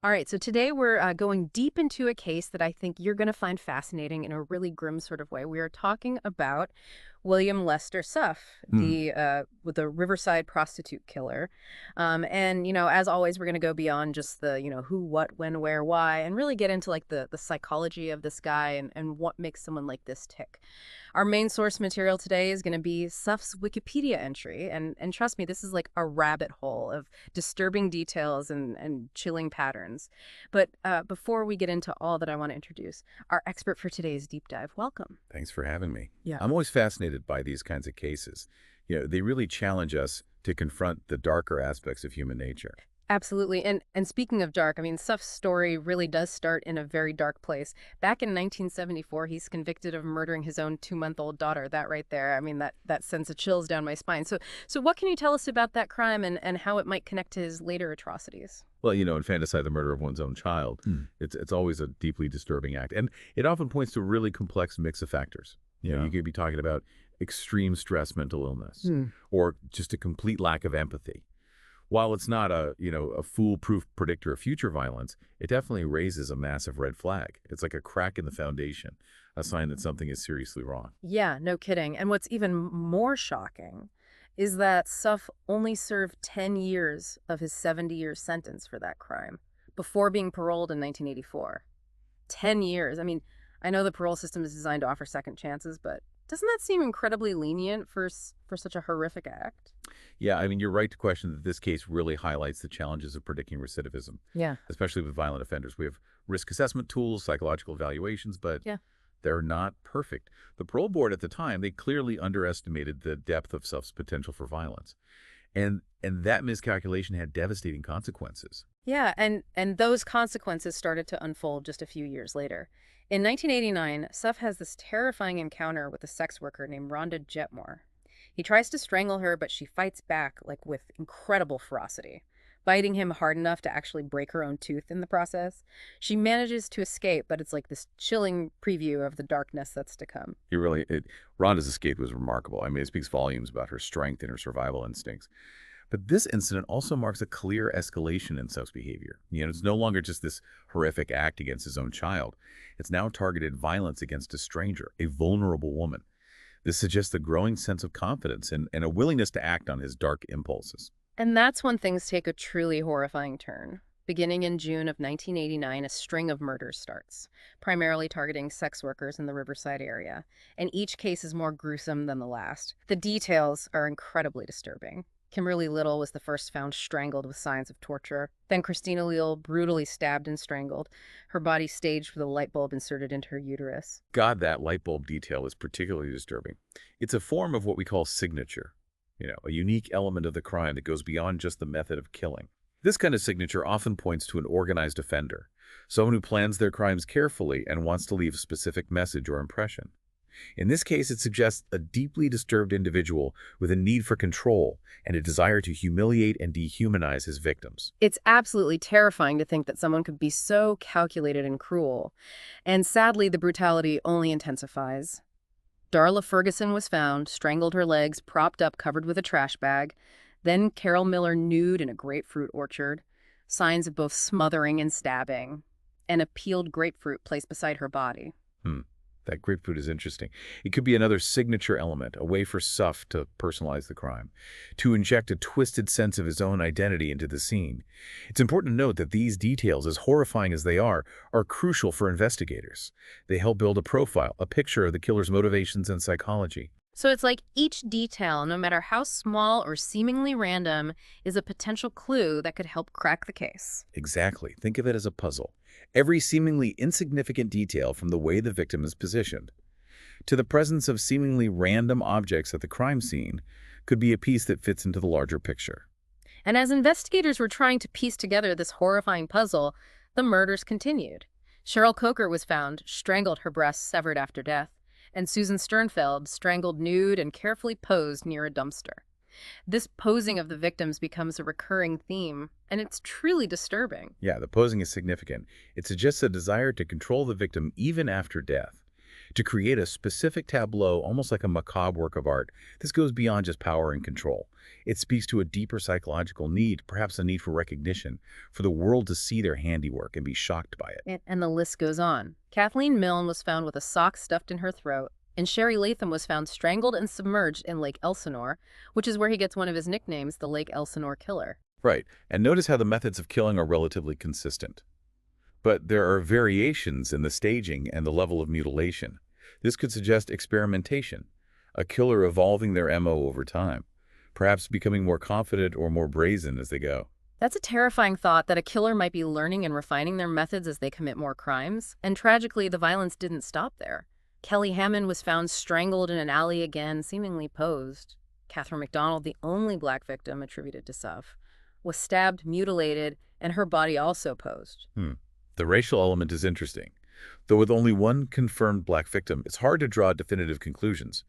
All right, so today we're going deep into a case that I think you're going to find fascinating in a really grim sort of way. We are talking about William Lester Suff, Hmm. the Riverside prostitute killer. And as always, we're going to go beyond just the who, what, when, where, why, and really get into like the psychology of this guy and what makes someone like this tick. Our main source material today is going to be Suff's Wikipedia entry, and trust me, this is like a rabbit hole of disturbing details and chilling patterns. But before we get into all that, I want to introduce our expert for today's deep dive. Welcome. Thanks for having me. Yeah. I'm always fascinated by these kinds of cases. They really challenge us to confront the darker aspects of human nature. Absolutely. And speaking of dark, I mean, Suff's story really does start in a very dark place. Back in 1974, he's convicted of murdering his own 2-month-old daughter. That right there, I mean, that sends a chills down my spine. So what can you tell us about that crime and how it might connect to his later atrocities? Well, infanticide the murder of one's own child, it's always a deeply disturbing act. And it often points to a really complex mix of factors. Yeah. You could be talking about extreme stress, mental illness, Hmm. or just a complete lack of empathy. While it's not a foolproof predictor of future violence, it definitely raises a massive red flag. It's like a crack in the foundation, a sign that something is seriously wrong. Yeah, no kidding. And what's even more shocking is that Suff only served 10 years of his 70-year sentence for that crime before being paroled in 1984. 10 years. I mean, I know the parole system is designed to offer second chances, but doesn't that seem incredibly lenient for such a horrific act? Yeah, I mean, you're right to question that this case really highlights the challenges of predicting recidivism, Yeah. especially with violent offenders. We have risk assessment tools, psychological evaluations, but Yeah. they're not perfect. The parole board at the time, they clearly underestimated the depth of Suff's potential for violence. And that miscalculation had devastating consequences. Yeah, and those consequences started to unfold just a few years later. In 1989, Suff has this terrifying encounter with a sex worker named Rhonda Jetmore. He tries to strangle her, but she fights back like with incredible ferocity, biting him hard enough to actually break her own tooth in the process. She manages to escape, but it's like this chilling preview of the darkness that's to come. Rhonda's escape was remarkable. I mean, it speaks volumes about her strength and her survival instincts. But this incident also marks a clear escalation in Suff's behavior. It's no longer just this horrific act against his own child. It's now targeted violence against a stranger, a vulnerable woman. This suggests a growing sense of confidence and a willingness to act on his dark impulses. And that's when things take a truly horrifying turn. Beginning in June of 1989, a string of murders starts, primarily targeting sex workers in the Riverside area, and each case is more gruesome than the last. The details are incredibly disturbing. Kimberly Little was the first found strangled with signs of torture. Then Christina Leal brutally stabbed and strangled, her body staged with a light bulb inserted into her uterus. God, that light bulb detail is particularly disturbing. It's a form of what we call signature, a unique element of the crime that goes beyond just the method of killing. This kind of signature often points to an organized offender, someone who plans their crimes carefully and wants to leave a specific message or impression. In this case, it suggests a deeply disturbed individual with a need for control and a desire to humiliate and dehumanize his victims. It's absolutely terrifying to think that someone could be so calculated and cruel. And sadly, the brutality only intensifies. Darla Ferguson was found, strangled her legs, propped up, covered with a trash bag. Then Carol Miller nude in a grapefruit orchard. Signs of both smothering and stabbing. And a peeled grapefruit placed beside her body. Hmm. That grapefruit is interesting. It could be another signature element, a way for Suff to personalize the crime, to inject a twisted sense of his own identity into the scene. It's important to note that these details, as horrifying as they are crucial for investigators. They help build a profile, a picture of the killer's motivations and psychology. So it's like each detail, no matter how small or seemingly random, is a potential clue that could help crack the case. Exactly. Think of it as a puzzle. Every seemingly insignificant detail, from the way the victim is positioned to the presence of seemingly random objects at the crime scene, could be a piece that fits into the larger picture. And as investigators were trying to piece together this horrifying puzzle, the murders continued. Cheryl Coker was found, strangled, her breasts severed after death, and Susan Sternfeld strangled nude and carefully posed near a dumpster. This posing of the victims becomes a recurring theme, and it's truly disturbing. Yeah, the posing is significant. It suggests a desire to control the victim even after death. to create a specific tableau, almost like a macabre work of art. This goes beyond just power and control. It speaks to a deeper psychological need, perhaps a need for recognition, for the world to see their handiwork and be shocked by it. And the list goes on. Kathleen Milne was found with a sock stuffed in her throat, and Sherry Latham was found strangled and submerged in Lake Elsinore, which is where he gets one of his nicknames, the Lake Elsinore Killer. Right, and notice how the methods of killing are relatively consistent. But there are variations in the staging and the level of mutilation. This could suggest experimentation, a killer evolving their MO over time, perhaps becoming more confident or more brazen as they go. That's a terrifying thought that a killer might be learning and refining their methods as they commit more crimes. And tragically, the violence didn't stop there. Kelly Hammond was found strangled in an alley again, seemingly posed. Catherine McDonald, the only black victim attributed to Suff, was stabbed, mutilated, and her body also posed. The racial element is interesting. Though with only one confirmed black victim, it's hard to draw definitive conclusions.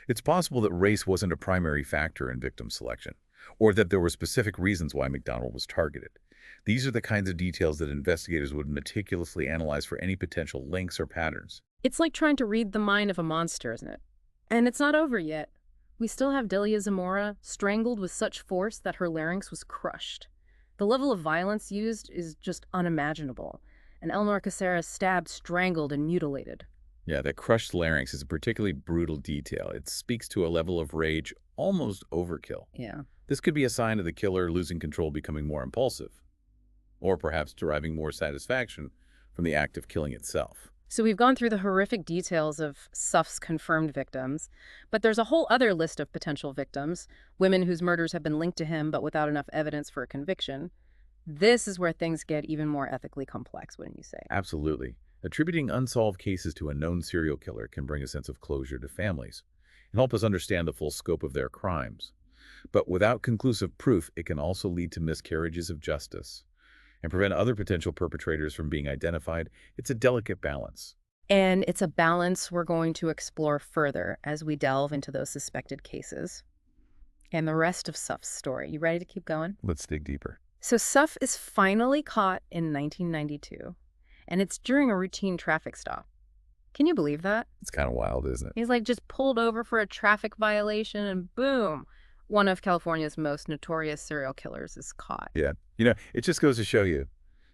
It's possible that race wasn't a primary factor in victim selection, or that there were specific reasons why McDonald was targeted. These are the kinds of details that investigators would meticulously analyze for any potential links or patterns. It's like trying to read the mind of a monster, isn't it? And it's not over yet. We still have Delia Zamora strangled with such force that her larynx was crushed. The level of violence used is just unimaginable. And Eleanor Caceres stabbed, strangled, and mutilated. Yeah, that crushed larynx is a particularly brutal detail. It speaks to a level of rage almost overkill. Yeah. This could be a sign of the killer losing control, becoming more impulsive, or perhaps deriving more satisfaction from the act of killing itself. So we've gone through the horrific details of Suff's confirmed victims, but there's a whole other list of potential victims, women whose murders have been linked to him but without enough evidence for a conviction. This is where things get even more ethically complex, wouldn't you say? Absolutely. Attributing unsolved cases to a known serial killer can bring a sense of closure to families and help us understand the full scope of their crimes. But without conclusive proof, it can also lead to miscarriages of justice and prevent other potential perpetrators from being identified. It's a delicate balance. And it's a balance we're going to explore further as we delve into those suspected cases and the rest of Suff's story. You ready to keep going? Let's dig deeper. So Suff is finally caught in 1992, and it's during a routine traffic stop. Can you believe that? It's kind of wild, isn't it? He's like just pulled over for a traffic violation, and boom, one of California's most notorious serial killers is caught. Yeah. It just goes to show you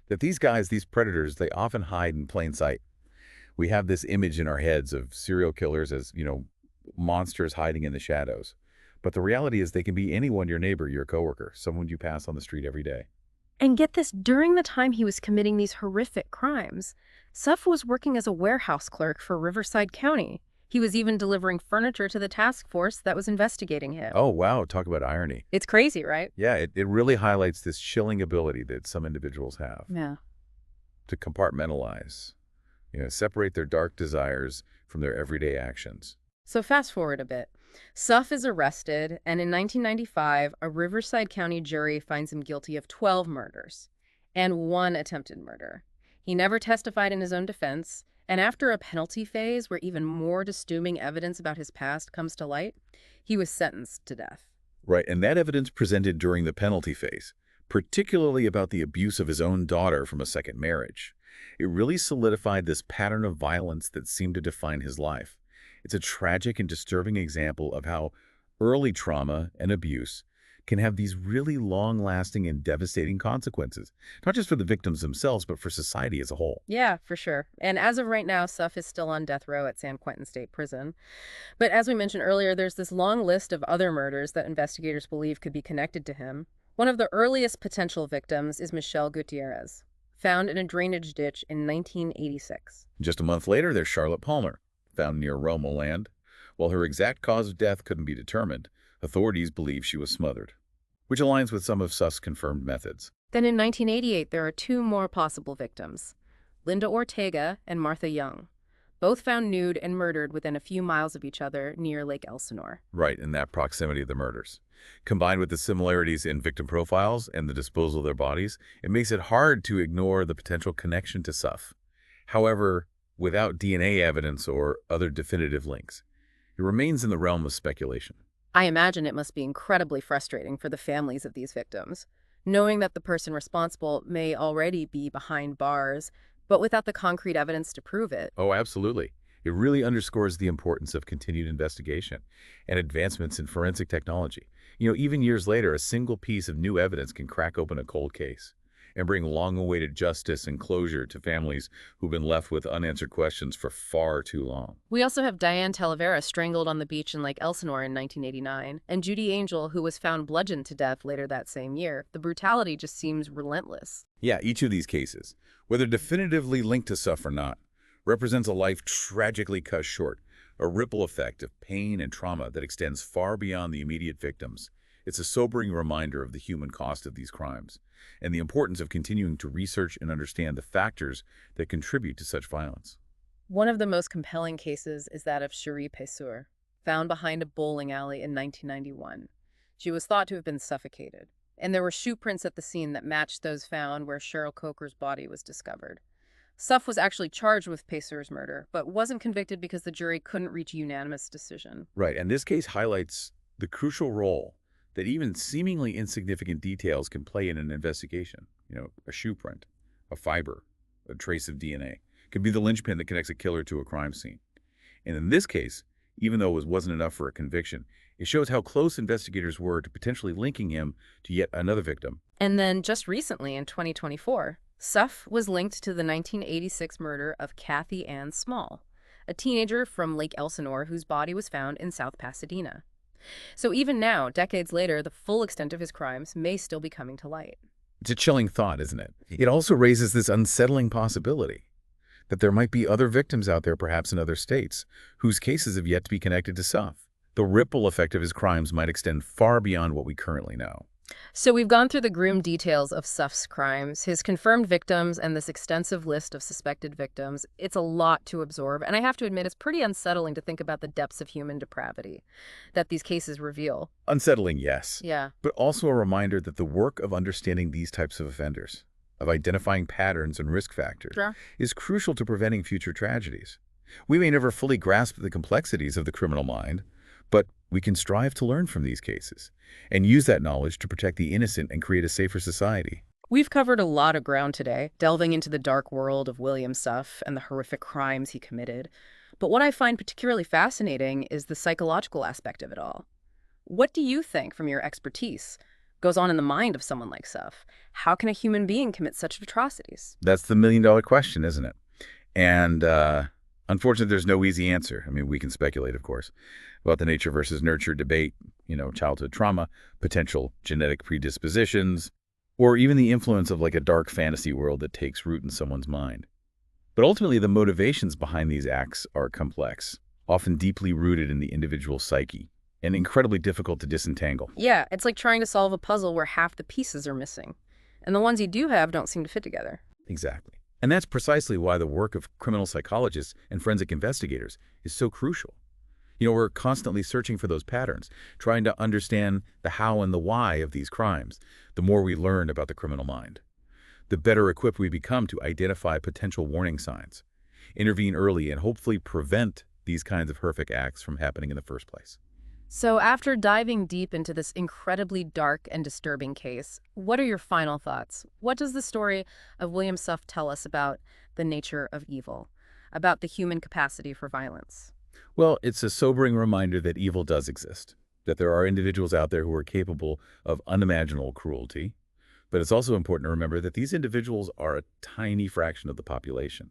that these guys, these predators, they often hide in plain sight. We have this image in our heads of serial killers as, monsters hiding in the shadows. But the reality is they can be anyone, your neighbor, your coworker, someone you pass on the street every day. And get this, during the time he was committing these horrific crimes, Suff was working as a warehouse clerk for Riverside County. He was even delivering furniture to the task force that was investigating him. Oh, wow. Talk about irony. It's crazy, right? Yeah, it really highlights this chilling ability that some individuals have Yeah. to compartmentalize, separate their dark desires from their everyday actions. So fast forward a bit. Suff is arrested, and in 1995, a Riverside County jury finds him guilty of 12 murders and 1 attempted murder. He never testified in his own defense, and after a penalty phase where even more disturbing evidence about his past comes to light, he was sentenced to death. Right, and that evidence presented during the penalty phase, particularly about the abuse of his own daughter from a second marriage, it really solidified this pattern of violence that seemed to define his life. It's a tragic and disturbing example of how early trauma and abuse can have these really long-lasting and devastating consequences, not just for the victims themselves, but for society as a whole. Yeah, for sure. And as of right now, Suff is still on death row at San Quentin State Prison. But as we mentioned earlier, there's this long list of other murders that investigators believe could be connected to him. One of the earliest potential victims is Michelle Gutierrez, found in a drainage ditch in 1986. Just a month later, there's Charlotte Palmer, found near Roma land. While her exact cause of death couldn't be determined, authorities believe she was smothered, which aligns with some of Suff's confirmed methods. Then in 1988, there are 2 more possible victims, Linda Ortega and Martha Young, both found nude and murdered within a few miles of each other near Lake Elsinore. Right, in that proximity of the murders. Combined with the similarities in victim profiles and the disposal of their bodies, it makes it hard to ignore the potential connection to Suff. However, without DNA evidence or other definitive links, it remains in the realm of speculation. I imagine it must be incredibly frustrating for the families of these victims, knowing that the person responsible may already be behind bars, but without the concrete evidence to prove it. Oh, absolutely. It really underscores the importance of continued investigation and advancements in forensic technology. Even years later, a single piece of new evidence can crack open a cold case and bring long-awaited justice and closure to families who've been left with unanswered questions for far too long. We also have Diane Talavera strangled on the beach in Lake Elsinore in 1989, and Judy Angel, who was found bludgeoned to death later that same year. The brutality just seems relentless. Yeah, each of these cases, whether definitively linked to Suff or not, represents a life tragically cut short, a ripple effect of pain and trauma that extends far beyond the immediate victims. It's a sobering reminder of the human cost of these crimes and the importance of continuing to research and understand the factors that contribute to such violence. One of the most compelling cases is that of Cherie Pessour, found behind a bowling alley in 1991. She was thought to have been suffocated, and there were shoe prints at the scene that matched those found where Cheryl Coker's body was discovered. Suff was actually charged with Pessour's murder, but wasn't convicted because the jury couldn't reach a unanimous decision. Right, and this case highlights the crucial role that even seemingly insignificant details can play in an investigation. A shoe print, a fiber, a trace of DNA could be the linchpin that connects a killer to a crime scene. And in this case, even though it wasn't enough for a conviction, it shows how close investigators were to potentially linking him to yet another victim. And then just recently, in 2024, Suff was linked to the 1986 murder of Kathy Ann Small, a teenager from Lake Elsinore whose body was found in South Pasadena. So even now, decades later, the full extent of his crimes may still be coming to light. It's a chilling thought, isn't it? It also raises this unsettling possibility that there might be other victims out there, perhaps in other states, whose cases have yet to be connected to Suff. The ripple effect of his crimes might extend far beyond what we currently know. So we've gone through the grim details of Suff's crimes, his confirmed victims, and this extensive list of suspected victims. It's a lot to absorb, and I have to admit it's pretty unsettling to think about the depths of human depravity that these cases reveal. Unsettling, yes. Yeah. But also a reminder that the work of understanding these types of offenders, of identifying patterns and risk factors, Sure. is crucial to preventing future tragedies. We may never fully grasp the complexities of the criminal mind, but we can strive to learn from these cases and use that knowledge to protect the innocent and create a safer society. We've covered a lot of ground today, delving into the dark world of William Suff and the horrific crimes he committed. But what I find particularly fascinating is the psychological aspect of it all. What do you think, from your expertise, goes on in the mind of someone like Suff? How can a human being commit such atrocities? That's the million-dollar question, isn't it? And unfortunately, there's no easy answer. I mean, we can speculate, of course, about the nature versus nurture debate, childhood trauma, potential genetic predispositions, or even the influence of like a dark fantasy world that takes root in someone's mind. But ultimately, the motivations behind these acts are complex, often deeply rooted in the individual psyche, and incredibly difficult to disentangle. Yeah, it's like trying to solve a puzzle where half the pieces are missing, and the ones you do have don't seem to fit together. Exactly. And that's precisely why the work of criminal psychologists and forensic investigators is so crucial. We're constantly searching for those patterns, trying to understand the how and the why of these crimes. The more we learn about the criminal mind, the better equipped we become to identify potential warning signs, intervene early, and hopefully prevent these kinds of horrific acts from happening in the first place. So after diving deep into this incredibly dark and disturbing case, what are your final thoughts? What does the story of William Suff tell us about the nature of evil, about the human capacity for violence? Well, it's a sobering reminder that evil does exist, that there are individuals out there who are capable of unimaginable cruelty. But it's also important to remember that these individuals are a tiny fraction of the population.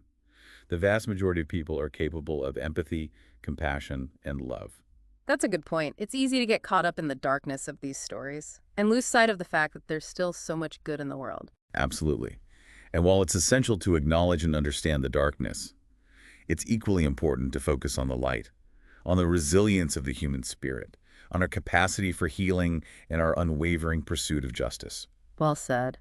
The vast majority of people are capable of empathy, compassion, and love. That's a good point. It's easy to get caught up in the darkness of these stories and lose sight of the fact that there's still so much good in the world. Absolutely. And while it's essential to acknowledge and understand the darkness, it's equally important to focus on the light, on the resilience of the human spirit, on our capacity for healing, and our unwavering pursuit of justice. Well said.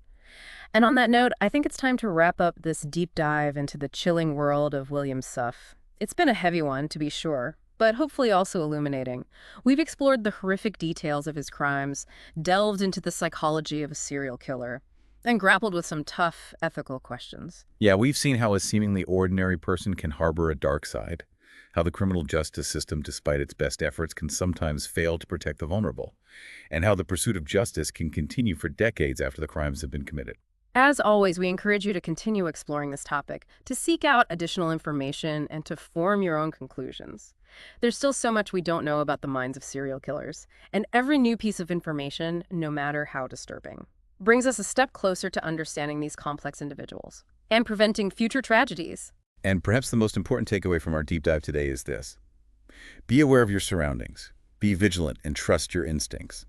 And on that note, I think it's time to wrap up this deep dive into the chilling world of William Suff. It's been a heavy one, to be sure, but hopefully also illuminating. We've explored the horrific details of his crimes, delved into the psychology of a serial killer, and grappled with some tough ethical questions. Yeah, we've seen how a seemingly ordinary person can harbor a dark side, how the criminal justice system, despite its best efforts, can sometimes fail to protect the vulnerable, and how the pursuit of justice can continue for decades after the crimes have been committed. As always, we encourage you to continue exploring this topic, to seek out additional information, and to form your own conclusions. There's still so much we don't know about the minds of serial killers, and every new piece of information, no matter how disturbing, brings us a step closer to understanding these complex individuals and preventing future tragedies. And perhaps the most important takeaway from our deep dive today is this. Be aware of your surroundings. Be vigilant and trust your instincts.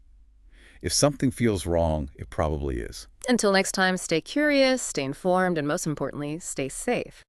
If something feels wrong, it probably is. Until next time, stay curious, stay informed, and most importantly, stay safe.